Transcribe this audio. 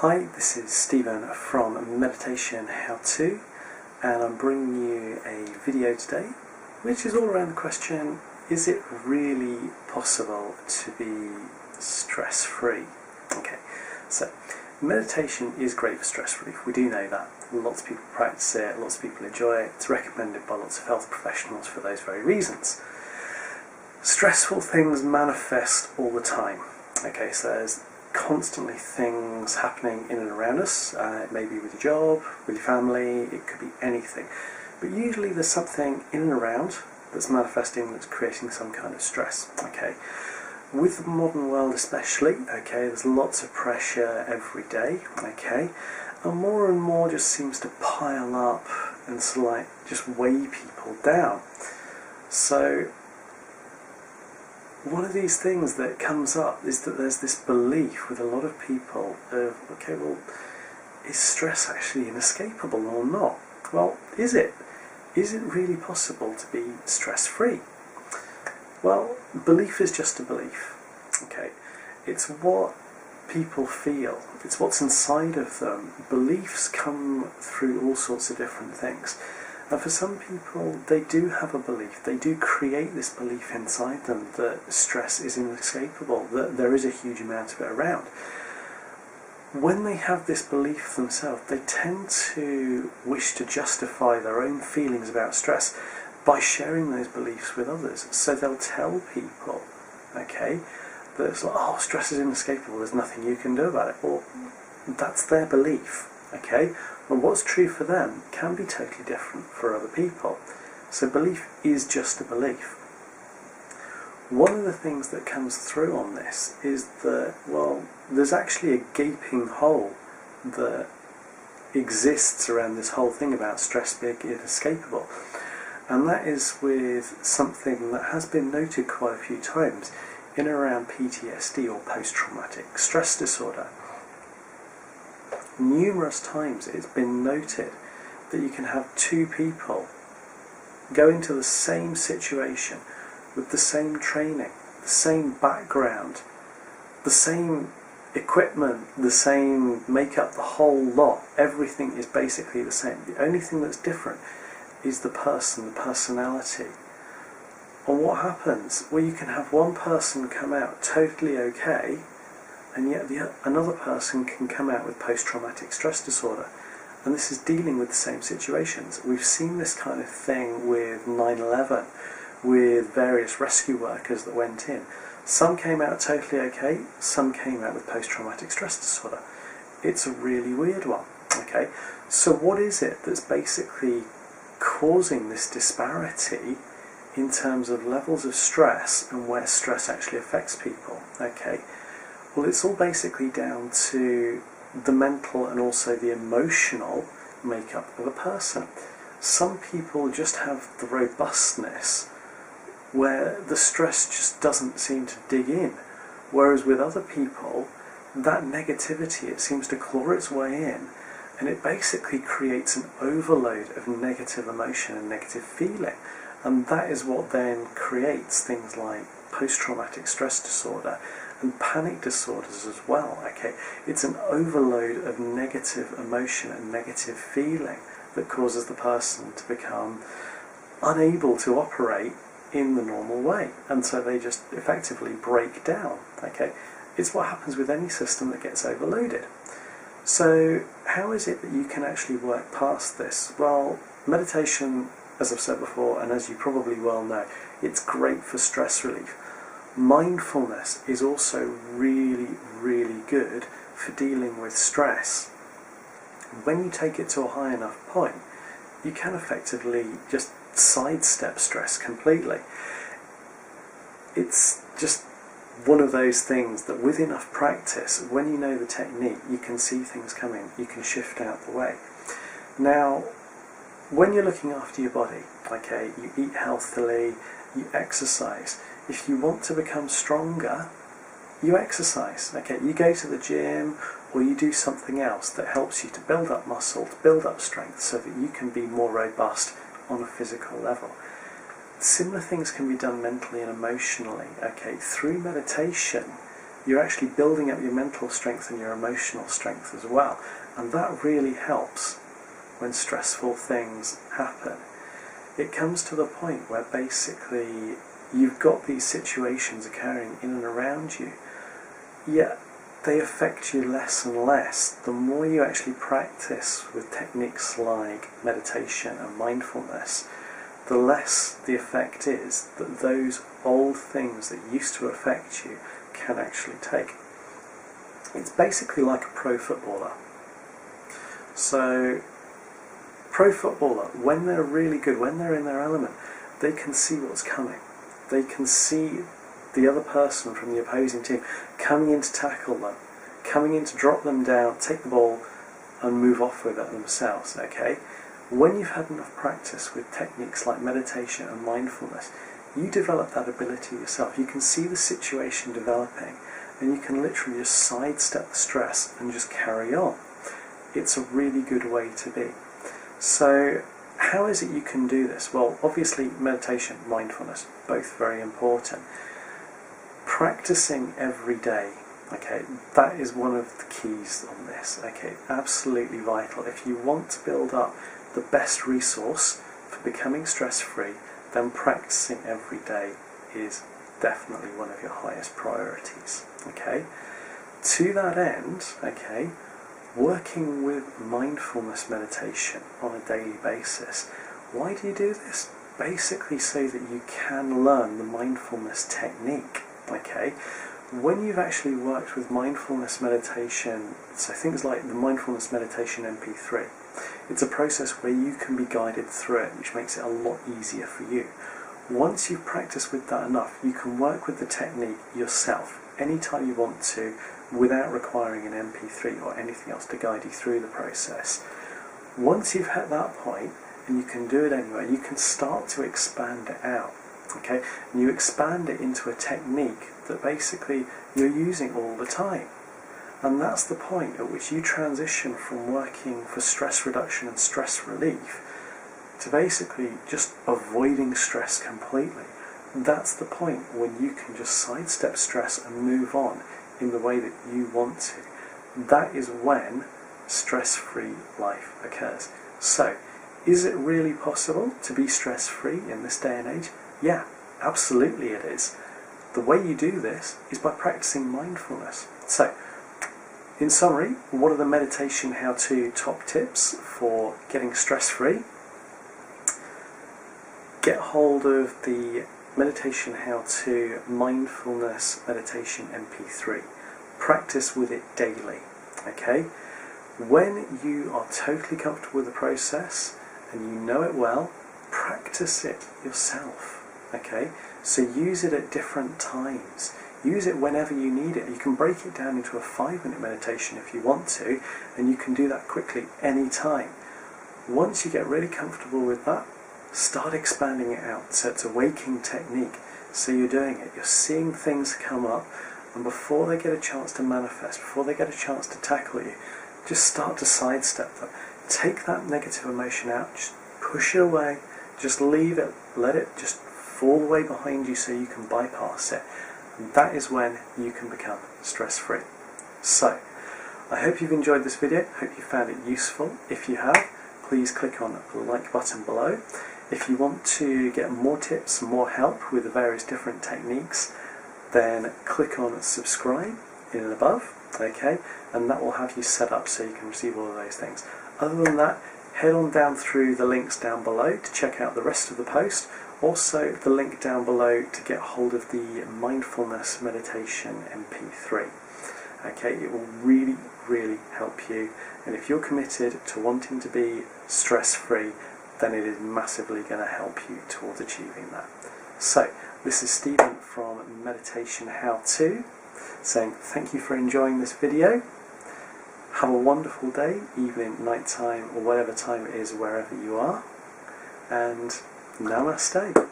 Hi, this is Stephen from Meditation How To, and I'm bringing you a video today which is all around the question, is it really possible to be stress-free? Okay, so meditation is great for stress relief, we do know that. Lots of people practice it, lots of people enjoy it, it's recommended by lots of health professionals for those very reasons. Stressful things manifest all the time. Okay, so there's constantly things happening in and around us. It may be with your job, with your family, it could be anything. But usually there's something in and around that's manifesting, that's creating some kind of stress. Okay, with the modern world especially, okay, there's lots of pressure every day, okay, and more just seems to pile up and sort of like just weigh people down. So one of these things that comes up is that there's this belief with a lot of people of, okay, well, is stress actually inescapable or not? Well, is it? Is it really possible to be stress-free? Well, belief is just a belief, okay? It's what people feel, it's what's inside of them. Beliefs come through all sorts of different things. And for some people, they do have a belief, they do create this belief inside them that stress is inescapable, that there is a huge amount of it around. When they have this belief themselves, they tend to wish to justify their own feelings about stress by sharing those beliefs with others. So they'll tell people, okay, that it's like, oh, stress is inescapable, there's nothing you can do about it. Well, that's their belief, okay? And what's true for them can be totally different for other people. So belief is just a belief. One of the things that comes through on this is that, well, there's actually a gaping hole that exists around this whole thing about stress being inescapable. And that is with something that has been noted quite a few times in and around PTSD, or post-traumatic stress disorder. Numerous times it's been noted that you can have two people go into the same situation with the same training, the same background, the same equipment, the same makeup, the whole lot. Everything is basically the same. The only thing that's different is the person, the personality. And what happens? Well, you can have one person come out totally okay, and yet another person can come out with post-traumatic stress disorder. And this is dealing with the same situations. We've seen this kind of thing with 9/11, with various rescue workers that went in. Some came out totally okay, some came out with post-traumatic stress disorder. It's a really weird one, okay? So what is it that's basically causing this disparity in terms of levels of stress and where stress actually affects people, okay? Well, it's all basically down to the mental and also the emotional makeup of a person. Some people just have the robustness where the stress just doesn't seem to dig in, whereas with other people, that negativity, it seems to claw its way in, and it basically creates an overload of negative emotion and negative feeling, and that is what then creates things like post-traumatic stress disorder and panic disorders as well, okay? It's an overload of negative emotion and negative feeling that causes the person to become unable to operate in the normal way, and so they just effectively break down, okay? It's what happens with any system that gets overloaded. So how is it that you can actually work past this? Well, meditation, as I've said before, and as you probably well know, it's great for stress relief. Mindfulness is also really, really good for dealing with stress. When you take it to a high enough point, you can effectively just sidestep stress completely. It's just one of those things that with enough practice, when you know the technique, you can see things coming, you can shift out the way. Now, when you're looking after your body, okay, you eat healthily, you exercise. If you want to become stronger, you exercise, okay? You go to the gym or you do something else that helps you to build up muscle, to build up strength so that you can be more robust on a physical level. Similar things can be done mentally and emotionally, okay? Through meditation, you're actually building up your mental strength and your emotional strength as well. And that really helps when stressful things happen. It comes to the point where basically you've got these situations occurring in and around you, yet they affect you less and less the more you actually practice with techniques like meditation and mindfulness. The less the effect is that those old things that used to affect you can actually take. It's basically like a pro footballer. So, pro footballer, when they're really good, when they're in their element, they can see what's coming. They can see the other person from the opposing team coming in to tackle them, coming in to drop them down, take the ball and move off with it themselves, okay? When you've had enough practice with techniques like meditation and mindfulness, you develop that ability yourself. You can see the situation developing and you can literally just sidestep the stress and just carry on. It's a really good way to be. So how is it you can do this? Well, obviously meditation, mindfulness, both very important. Practicing every day, okay, that is one of the keys on this, okay, absolutely vital. If you want to build up the best resource for becoming stress-free, then practicing every day is definitely one of your highest priorities, okay. To that end, okay, working with mindfulness meditation on a daily basis. Why do you do this? Basically so that you can learn the mindfulness technique, okay. When you've actually worked with mindfulness meditation, so things like the mindfulness meditation MP3, it's a process where you can be guided through it, which makes it a lot easier for you. Once you've practiced with that enough, you can work with the technique yourself anytime you want to without requiring an MP3 or anything else to guide you through the process. Once you've hit that point, and you can do it anyway, you can start to expand it out, okay? And you expand it into a technique that basically you're using all the time. And that's the point at which you transition from working for stress reduction and stress relief to basically just avoiding stress completely. That's the point when you can just sidestep stress and move on in the way that you want to. That is when stress-free life occurs. So, is it really possible to be stress-free in this day and age? Yeah, absolutely it is. The way you do this is by practicing mindfulness. So, in summary, what are the meditation how-to top tips for getting stress-free? Get hold of the meditation how-to mindfulness meditation MP3. Practice with it daily, okay? When you are totally comfortable with the process and you know it well, practice it yourself, okay? So use it at different times. Use it whenever you need it. You can break it down into a 5-minute meditation if you want to, and you can do that quickly anytime. Once you get really comfortable with that, start expanding it out. So it's a waking technique. So you're doing it. You're seeing things come up, and before they get a chance to manifest, before they get a chance to tackle you, just start to sidestep them. Take that negative emotion out, just push it away, just leave it, let it just fall away behind you so you can bypass it. And that is when you can become stress-free. So, I hope you've enjoyed this video, hope you found it useful. If you have, please click on the like button below. If you want to get more tips, more help with the various different techniques, then click on subscribe in and above, okay, and that will have you set up so you can receive all of those things. Other than that, head on down through the links down below to check out the rest of the post. Also, the link down below to get hold of the mindfulness meditation MP3. Okay, it will really, really help you. And if you're committed to wanting to be stress-free, then it is massively going to help you towards achieving that. So, this is Stephen from Meditation How To, saying thank you for enjoying this video. Have a wonderful day, evening, night time, or whatever time it is wherever you are. And Namaste.